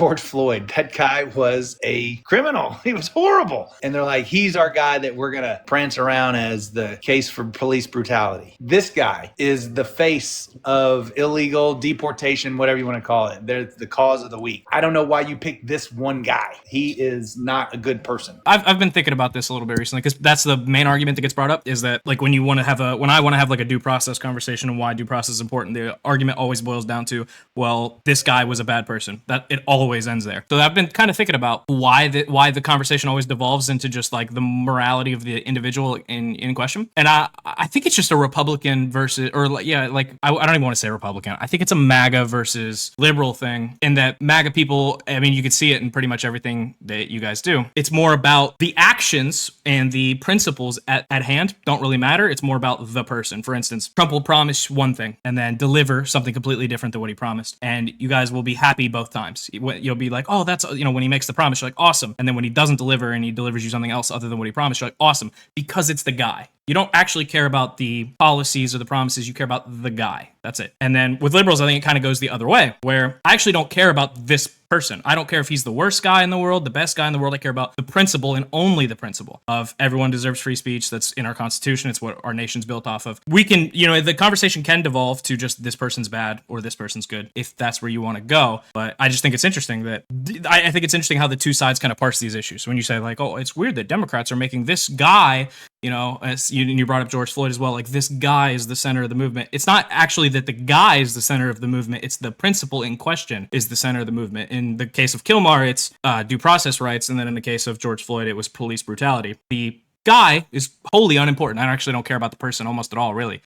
George Floyd. That guy was a criminal. He was horrible. And they're like, he's our guy that we're going to prance around as the case for police brutality. This guy is the face of illegal deportation, whatever you want to call it. They're the cause of the week. I don't know why you picked this one guy. He is not a good person. I've been thinking about this a little bit recently because that's the main argument that gets brought up is that like when I want to have like a due process conversation and why due process is important, the argument always boils down to, well, this guy was a bad person. That it always ends there. So I've been kind of thinking about why the conversation always devolves into just like the morality of the individual in question. And I think it's just a Republican versus, or like, yeah, like I don't even want to say Republican. I think it's a MAGA versus liberal thing in that MAGA people, I mean, you could see it in pretty much everything that you guys do. It's more about the actions and the principles at hand don't really matter. It's more about the person. For instance, Trump will promise one thing and then deliver something completely different than what he promised. And you guys will be happy both times. You'll be like, oh, that's, when he makes the promise, you're like, awesome. And then when he doesn't deliver and he delivers you something else other than what he promised, you're like, awesome. Because it's the guy. You don't actually care about the policies or the promises. You care about the guy. That's it. And then with liberals, I think it kind of goes the other way, where I actually don't care about this person. I don't care if he's the worst guy in the world, the best guy in the world. I care about the principle and only the principle of everyone deserves free speech. That's in our Constitution. It's what our nation's built off of. We can, the conversation can devolve to just this person's bad or this person's good, if that's where you want to go. But I just think it's interesting that I think it's interesting how the two sides kind of parse these issues. When you say like, oh, it's weird that Democrats are making this guy, as you brought up George Floyd as well, like this guy is the center of the movement. It's not actually that the guy is the center of the movement. It's the principle in question is the center of the movement. In the case of Kilmar, it's due process rights. And then in the case of George Floyd, it was police brutality. The guy is wholly unimportant. I actually don't care about the person almost at all, really.